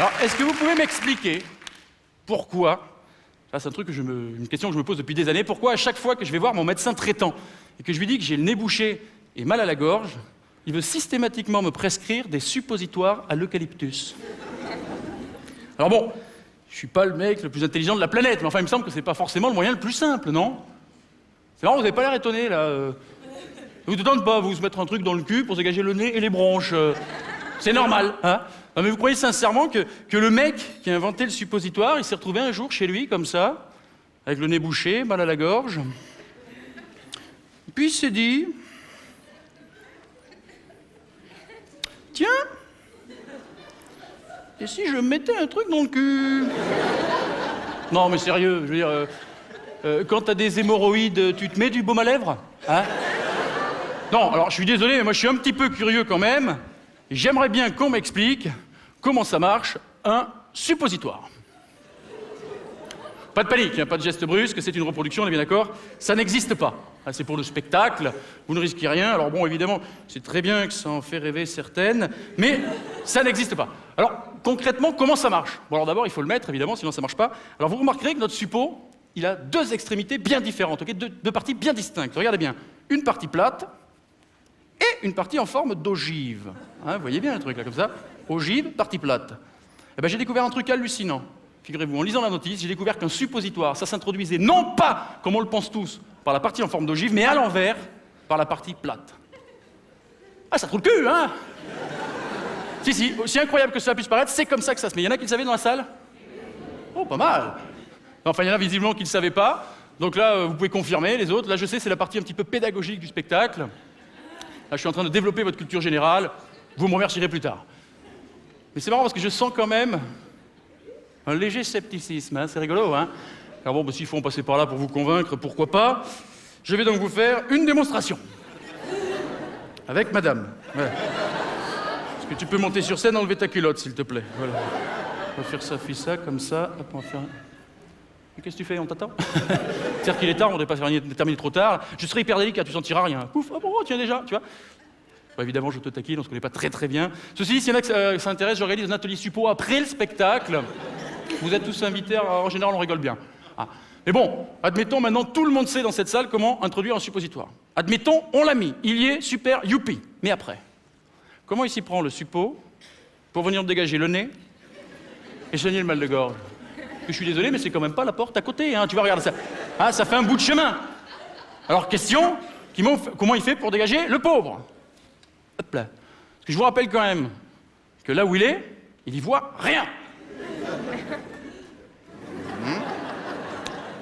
Alors, est-ce que vous pouvez m'expliquer pourquoi, ça c'est une question que je me pose depuis des années, pourquoi à chaque fois que je vais voir mon médecin traitant et que je lui dis que j'ai le nez bouché et mal à la gorge, il veut systématiquement me prescrire des suppositoires à l'eucalyptus? Alors bon, je suis pas le mec le plus intelligent de la planète, mais enfin il me semble que c'est pas forcément le moyen le plus simple, non? C'est marrant, vous avez pas l'air étonné là. Vous ne tentez pas, vous se mettre un truc dans le cul pour se dégager le nez et les bronches. C'est normal, hein? Non, mais vous croyez sincèrement que le mec qui a inventé le suppositoire, il s'est retrouvé un jour chez lui, comme ça, avec le nez bouché, mal à la gorge, et puis il s'est dit... Tiens, et si je mettais un truc dans le cul? Non, mais sérieux, je veux dire, quand t'as des hémorroïdes, tu te mets du baume à lèvres? Hein? Non, alors je suis désolé, mais moi je suis un petit peu curieux quand même. J'aimerais bien qu'on m'explique comment ça marche, un suppositoire. Pas de panique, hein, pas de geste brusque, c'est une reproduction, on est bien d'accord? Ça n'existe pas. Ah, c'est pour le spectacle, vous ne risquez rien. Alors bon, évidemment, c'est très bien que ça en fait rêver certaines, mais ça n'existe pas. Alors, concrètement, comment ça marche? Bon, alors d'abord, il faut le mettre, évidemment, sinon ça marche pas. Alors vous remarquerez que notre suppôt, il a deux extrémités bien différentes, ok? Deux parties bien distinctes. Regardez bien, une partie plate, et une partie en forme d'ogive. Hein, vous voyez bien le truc là, comme ça? Ogive, partie plate. Eh ben, j'ai découvert un truc hallucinant. Figurez-vous, en lisant la notice, j'ai découvert qu'un suppositoire, ça s'introduisait non pas, comme on le pense tous, par la partie en forme d'ogive, mais à l'envers, par la partie plate. Ah, ça trouve le cul, hein? Si, aussi incroyable que ça puisse paraître, c'est comme ça que ça se met. Il y en a qui le savaient dans la salle? Oh, pas mal. Enfin, il y en a visiblement qui ne le savaient pas. Donc là, vous pouvez confirmer, les autres. Là, je sais, c'est la partie un petit peu pédagogique du spectacle. Là, je suis en train de développer votre culture générale. Vous me remercierez plus tard. Mais c'est marrant parce que je sens quand même un léger scepticisme. Hein, c'est rigolo, hein? Alors bon, bah, s'il faut en passer par là pour vous convaincre, pourquoi pas? Je vais donc vous faire une démonstration. Avec madame. Voilà. Est-ce que tu peux monter sur scène et enlever ta culotte, s'il te plaît? Voilà. On va faire ça, puis ça, comme ça. Hop, on va faire... Qu'est-ce que tu fais? On t'attend? C'est-à-dire qu'il est tard, on ne devrait pas terminer trop tard. Je serai hyper délicat, tu sentiras rien. Pouf, oh bon, tiens déjà, tu vois. Bon, évidemment, je te taquine, on se connaît pas très bien. Ceci dit, s'il y en a que ça intéresse, j'organise un atelier suppo après le spectacle. Vous êtes tous invités, en général, on rigole bien. Ah. Mais bon, admettons, maintenant, tout le monde sait dans cette salle comment introduire un suppositoire. Admettons, on l'a mis, il y est, super, youpi. Mais après, comment il s'y prend le suppo pour venir dégager le nez et soigner le mal de gorge? Je suis désolé, mais c'est quand même pas la porte à côté, hein. Tu vois, regarde ça. Ah, ça fait un bout de chemin. Alors, question, comment il fait pour dégager le pauvre? Hop là. Parce que je vous rappelle quand même que là où il y voit rien.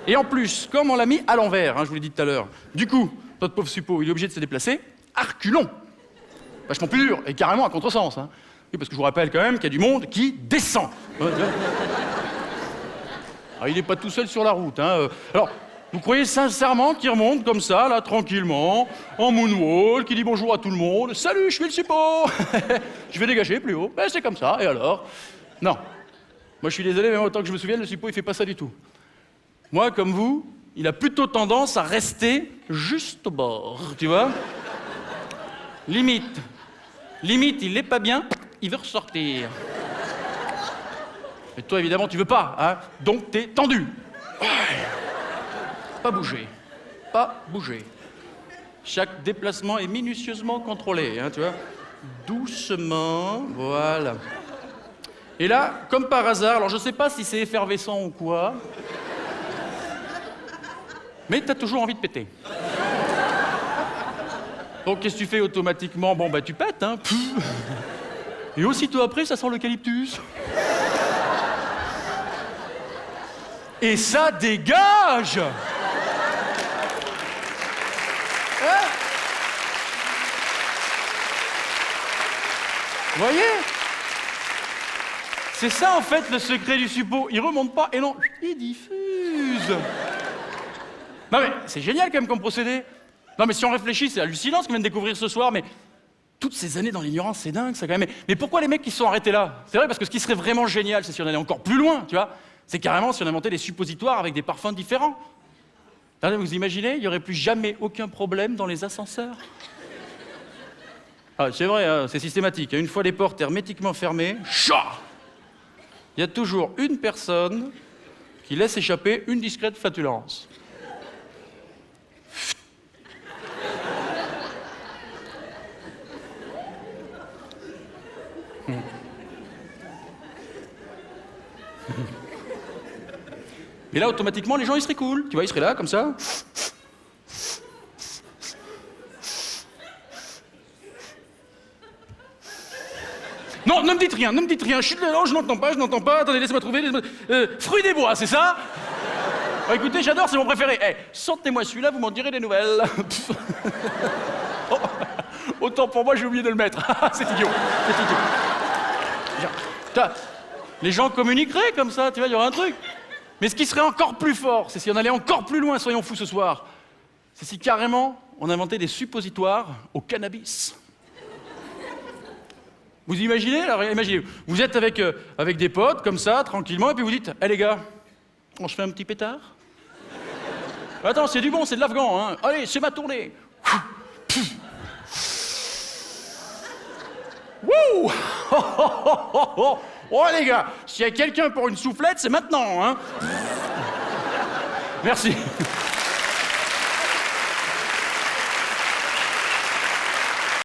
Et en plus, comme on l'a mis à l'envers, hein, je vous l'ai dit tout à l'heure, du coup, notre pauvre suppo, il est obligé de se déplacer à reculons. Vachement plus dur, et carrément à contresens. Hein. Oui, parce que je vous rappelle quand même qu'il y a du monde qui descend. Alors, il n'est pas tout seul sur la route. Hein. Alors, vous croyez sincèrement qu'il remonte comme ça, là, tranquillement, en moonwalk, qui dit bonjour à tout le monde. Salut, je suis le suppo. Je vais dégager plus haut. Ben, c'est comme ça, et alors? Non. Moi, je suis désolé, mais autant que je me souvienne, le suppo, il fait pas ça du tout. Moi, comme vous, il a plutôt tendance à rester juste au bord, tu vois? Limite, il n'est pas bien, il veut ressortir. Et toi, évidemment, tu veux pas, hein? Donc, t'es tendu. Ouais. Pas bouger. Pas bouger. Chaque déplacement est minutieusement contrôlé, hein, tu vois? Doucement, voilà. Et là, comme par hasard, alors je sais pas si c'est effervescent ou quoi, mais t'as toujours envie de péter. Donc, qu'est-ce que tu fais automatiquement? Bon, bah, tu pètes, hein. Et aussitôt après, ça sent l'eucalyptus. Et ça dégage! Hein? Vous voyez? C'est ça, en fait, le secret du suppo. Il remonte pas, et non, il diffuse. Non, mais c'est génial, quand même, comme procédé. Non, mais si on réfléchit, c'est hallucinant ce qu'on vient de découvrir ce soir, mais toutes ces années dans l'ignorance, c'est dingue, ça, quand même. Mais pourquoi les mecs qui se sont arrêtés là? C'est vrai, parce que ce qui serait vraiment génial, c'est si on allait encore plus loin, tu vois? C'est carrément si on inventait des suppositoires avec des parfums différents. Vous imaginez, il n'y aurait plus jamais aucun problème dans les ascenseurs. Ah, c'est vrai, hein, c'est systématique. Une fois les portes hermétiquement fermées, chat! il y a toujours une personne qui laisse échapper une discrète flatulence. Et là, automatiquement, les gens, ils seraient cool. Tu vois, ils seraient là, comme ça. Non, ne me dites rien, ne me dites rien. Chut, non, je n'entends pas. Attendez, laissez-moi trouver. Fruits des bois, c'est ça? Oh, écoutez, j'adore, c'est mon préféré. Eh, sortez-moi celui-là, vous m'en direz des nouvelles. Oh, autant pour moi, j'ai oublié de le mettre. C'est idiot, c'est idiot. Les gens communiqueraient comme ça, tu vois, il y aurait un truc. Mais ce qui serait encore plus fort, c'est si on allait encore plus loin, soyons fous ce soir, c'est si carrément on inventait des suppositoires au cannabis. Vous imaginez? Alors imaginez, vous êtes avec des potes, comme ça, tranquillement, et puis vous dites, les gars, on se fait un petit pétard? Attends, c'est du bon, c'est de l'afghan, hein. Allez, c'est ma tournée. Wouh! Oh les gars, s'il y a quelqu'un pour une soufflette, c'est maintenant, hein. Merci.